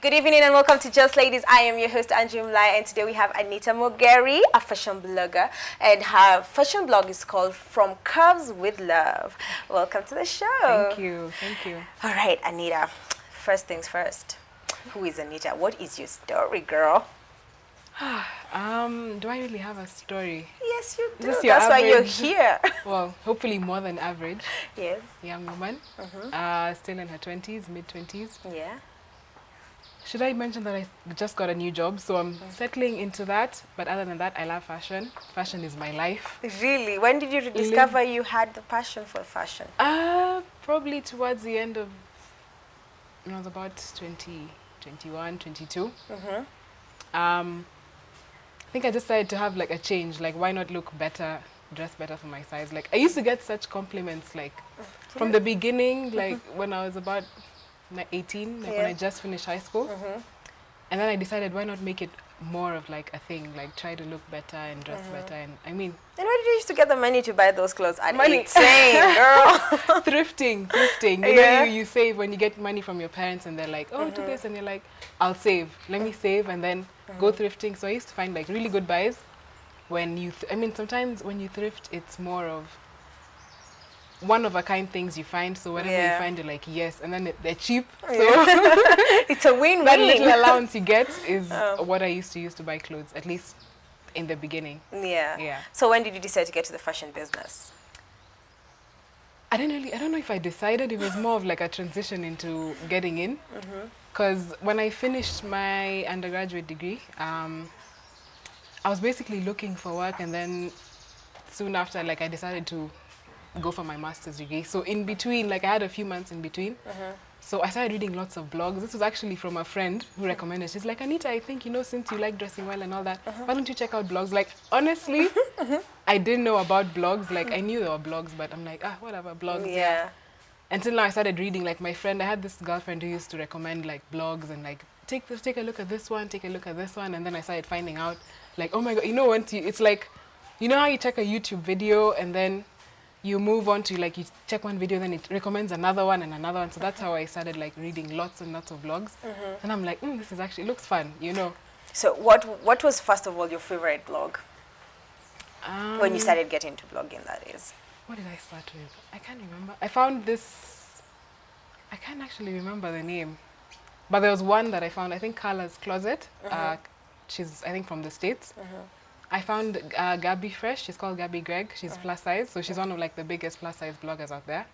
Good evening and welcome to Just Ladies. I am your host Angie Mlai, and today we have Anita Mogera, a fashion blogger, and her fashion blog is called From Curves with Love. Welcome to the show. Thank you. All right, Anita. First things first. Who is Anita? What is your story, girl? Do I really have a story? Yes, you do. That's why you're here. Well, hopefully more than average. Yes. Young woman, still in her 20s, mid-20s. Yeah. Should I mention that I just got a new job, so I'm settling into that. But other than that, I love fashion. Fashion is my life. Really? When did you discover you had the passion for fashion? Probably towards the end of, when I was about 21, 22. I think I decided to have like a change. Like, why not look better, dress better for my size? Like, I used to get such compliments, like, from the beginning, like, when I was about 18, like when I just finished high school. And then I decided, why not make it more of like a thing, like try to look better and dress better. And I mean, and where did you used to get the money to buy those clothes? At money. 18, girl. thrifting. You know, you save when you get money from your parents, and they're like, oh, do this, and you're like, I'll save. Let me save, and then go thrifting. So I used to find like really good buys when you. I mean, sometimes when you thrift, it's more of one-of-a-kind things you find, so whatever you find, you're like, yes, and then they're cheap, so it's a win-win. That little allowance you get is what I used to use to buy clothes, at least in the beginning. Yeah. So when did you decide to get to the fashion business? I don't know if I decided. It was more of like a transition into getting in, because when I finished my undergraduate degree, I was basically looking for work, and then soon after, like, I decided to go for my master's degree. So in between, like, I had a few months in between. So I started reading lots of blogs. This was actually from a friend who recommended. She's like, Anita, I think, you know, since you like dressing well and all that, why don't you check out blogs? Like, honestly, I didn't know about blogs. Like, I knew there were blogs, but I'm like, whatever, blogs. Yeah. Until now I started reading. Like, my friend, I had this girlfriend who used to recommend like blogs and like, take a look at this one, take a look at this one. And then I started finding out, like, oh my God, you know, it's like, you know how you check a YouTube video and then you move on to, like, you check one video, then it recommends another one and another one. So that's how I started, like, reading lots and lots of blogs. And I'm like, this is actually, looks fun, you know. So what was, first of all, your favorite blog? When you started getting into blogging, that is. What did I start with? I can't remember. I found this, I can't actually remember the name. But there was one that I found, I think Carla's Closet. She's, I think, from the States. I found Gabby Fresh. She's called Gabby Greg. She's plus size, so she's one of like the biggest plus size bloggers out there.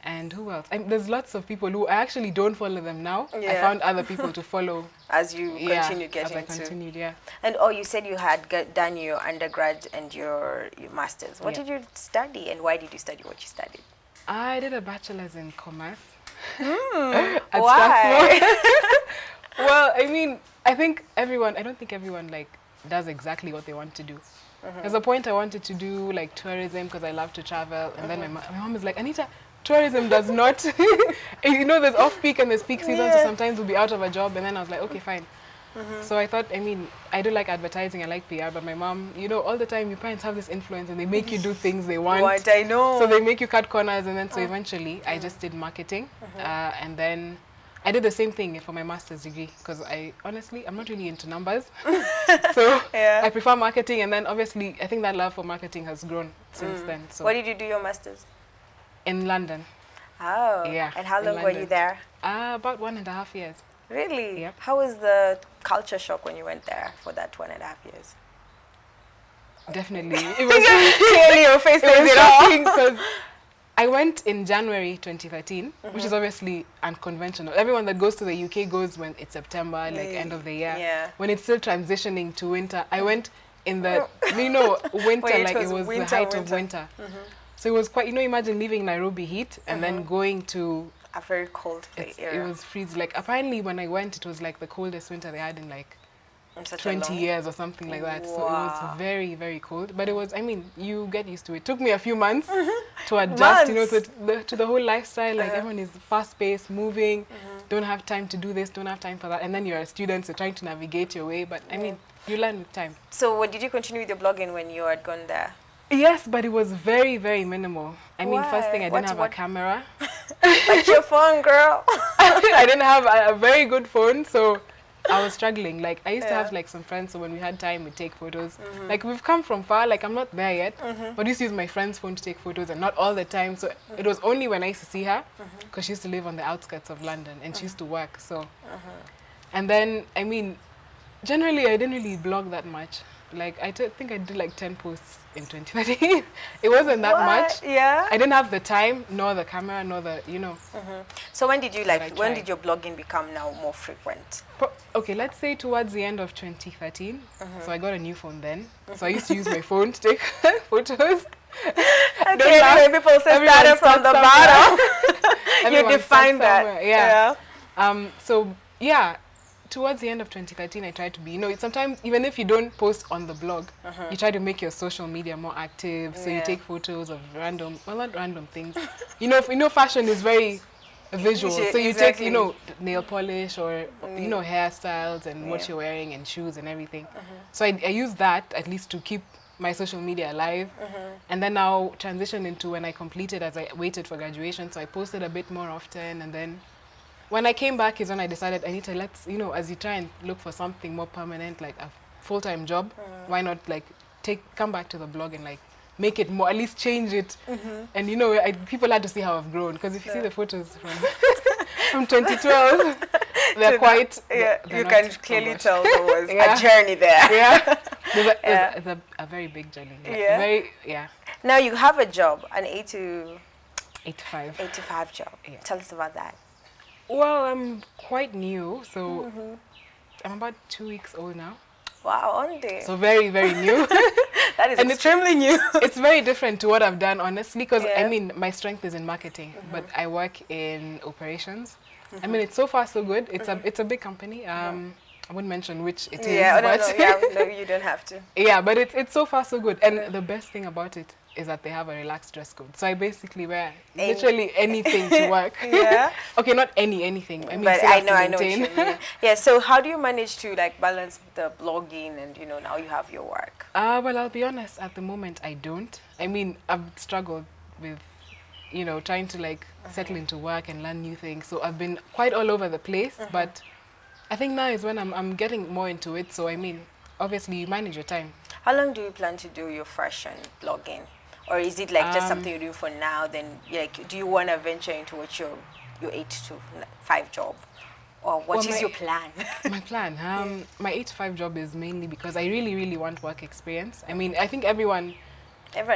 And who else? There's lots of people who I actually don't follow them now. I found other people to follow as you continued getting as I continued, And you said you had done your undergrad and your master's. What did you study, and why did you study what you studied? I did a bachelor's in commerce. Why? Well, I mean, I don't think everyone like does exactly what they want to do. There's a point I wanted to do like tourism because I love to travel, and then my mom is like, Anita, tourism does not, you know, there's off-peak and there's peak season, so sometimes we'll be out of a job. And then I was like, okay, fine. So I thought, I mean, I do like advertising, I like PR, but my mom, you know, all the time your parents have this influence and they make you do things they want. What I know. So they make you cut corners, and then so eventually I just did marketing, and then I did the same thing for my master's degree because honestly, I'm not really into numbers. So I prefer marketing, and then obviously I think that love for marketing has grown since then. So where did you do your master's? In London. Oh. Yeah. And how long were you there? About 1.5 years. Really? Yep. How was the culture shock when you went there for that 1.5 years? Definitely. It was clearly your face says it all. Because I went in January 2013, which is obviously unconventional. Everyone that goes to the UK goes when it's September, like end of the year. Yeah. When it's still transitioning to winter, I went in the, you know, winter, like it was the height of winter. So it was quite, you know, imagine leaving Nairobi heat and then going to a very cold area. It was freezing. Like, apparently when I went, it was like the coldest winter they had in like 20 years or something like that. So it was very, very cold. But it was, I mean, you get used to it. It took me a few months to adjust, you know, to the whole lifestyle. Like, everyone is fast-paced, moving, don't have time to do this, don't have time for that. And then you're a student, so trying to navigate your way. But, I mean, you learn with time. So did you continue with your blogging when you had gone there? Yes, but it was very, very minimal. I mean, first thing, I didn't have a camera. Like your phone, girl. I didn't have a very good phone, so I was struggling. Like, I used to have like some friends, so when we had time, we'd take photos. Like, we've come from far, like I'm not there yet, but I used to use my friend's phone to take photos, and not all the time. So it was only when I used to see her, because she used to live on the outskirts of London, and she used to work, so. And then, I mean, generally, I didn't really blog that much. Like, I think I did like 10 posts in 2013. It wasn't that much. Yeah. I didn't have the time, nor the camera, nor the, you know. So when did you when did your blogging become now more frequent? Okay, let's say towards the end of 2013. So I got a new phone then. So I used to use my phone to take photos. Okay, anyway, people say started from the bottom. You define that. Yeah. So, yeah. Towards the end of 2013, I tried to be, you know, sometimes even if you don't post on the blog, you try to make your social media more active. So you take photos of random, well, not random things. You know, fashion is very visual. So you take, you know, nail polish or, you know, hairstyles and what you're wearing and shoes and everything. So I use that at least to keep my social media alive. And then now transition into when I completed as I waited for graduation. So I posted a bit more often, and then when I came back is when I decided, Anita, let's, you know, as you try and look for something more permanent, like a full-time job, why not like come back to the blog and like make it more, at least change it. And you know, people had to see how I've grown, because if you see the photos from 2012, they're quite... you can clearly tell there was a journey there. Yeah, there's a very big journey. Now you have a job, an 8 to 85 job. Tell us about that. Well, I'm quite new, so I'm about 2 weeks old now. Wow, only. So very, very new. That is extremely new. It's very different to what I've done, honestly, because I mean, my strength is in marketing, but I work in operations. I mean, it's so far so good. It's a big company. I wouldn't mention which it is. No, you don't have to. Yeah, but it's so far so good, and the best thing about it is that they have a relaxed dress code. So I basically wear literally anything to work. Okay, not anything. I mean, but I know what you mean. Yeah. So how do you manage to like balance the blogging and, you know, now you have your work? Well, I'll be honest. At the moment, I don't. I mean, I've struggled with, you know, trying to like settle into work and learn new things. So I've been quite all over the place. But I think now is when I'm getting more into it. So I mean, obviously, you manage your time. How long do you plan to do your fashion blogging? Or is it like just something you do for now? Then, like, do you want to venture into what your 8 to 5 job, or what is your plan? My plan, my 8 to 5 job is mainly because I really, really want work experience. I mean, I think everyone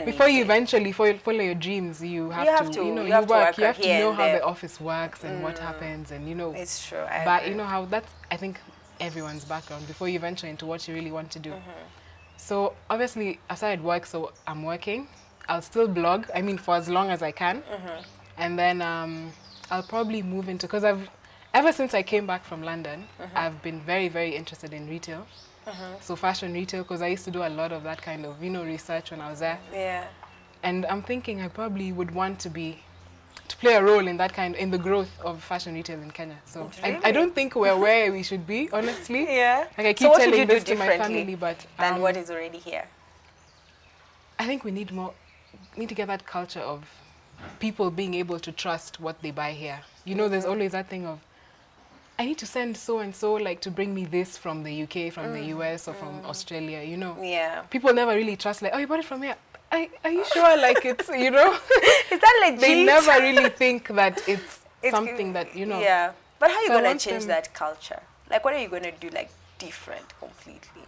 before you eventually follow your dreams, you have to, you know, you work. You have to know how the office works and what happens, and you know. It's true. But you know how that's, I think, everyone's background before you venture into what you really want to do. So obviously, I started work, so I'm working. I'll still blog, I mean, for as long as I can. And then I'll probably move into, because ever since I came back from London, I've been very, very interested in retail. So fashion retail, because I used to do a lot of that kind of, you know, research when I was there. Yeah. And I'm thinking I probably would want to play a role in that in the growth of fashion retail in Kenya. So really? I don't think we're where we should be, honestly. Yeah. Like I keep telling this to my family, but than what is already here. I think we need to get that culture of people being able to trust what they buy here. You know, there's always that thing of, I need to send so and so like to bring me this from the UK, from the US, or from Australia. You know. Yeah. People never really trust, like, oh, you bought it from here. Are you sure? Like, it's, you know. Is that legit? They never really think that it's something that, you know. Yeah. But how are you going to change that culture? Like, what are you going to do, like, different completely?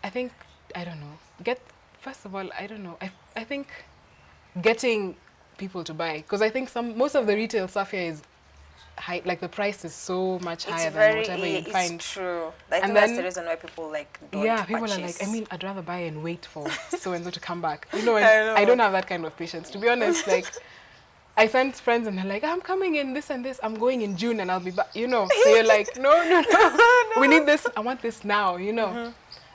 I think, I don't know. First of all, I don't know. I think getting people to buy, because I think most of the retail stuff here is high, like the price is so much higher than whatever you find. It's true. I think that's the reason why people like don't purchase. People are like, I mean, I'd rather buy and wait for so and so to come back. You know, and I don't have that kind of patience. To be honest, like, I send friends and they're like, I'm coming in this and this. I'm going in June and I'll be back. You know, so you're like, no. We need this. I want this now. You know.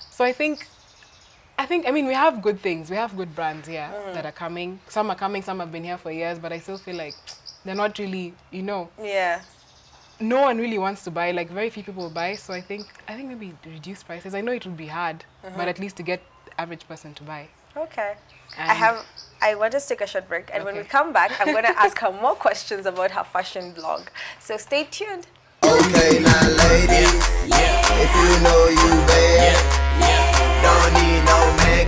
So I mean, we have good things. We have good brands here that are coming. Some are coming, some have been here for years, but I still feel like they're not really, you know. Yeah. No one really wants to buy, like very few people buy. So I think maybe reduce prices. I know it would be hard, but at least to get the average person to buy. Okay. And I want us to take a short break, and when we come back, I'm going to ask her more questions about her fashion blog. So stay tuned. Okay, now ladies, if you know you bad, don't need no Mogera.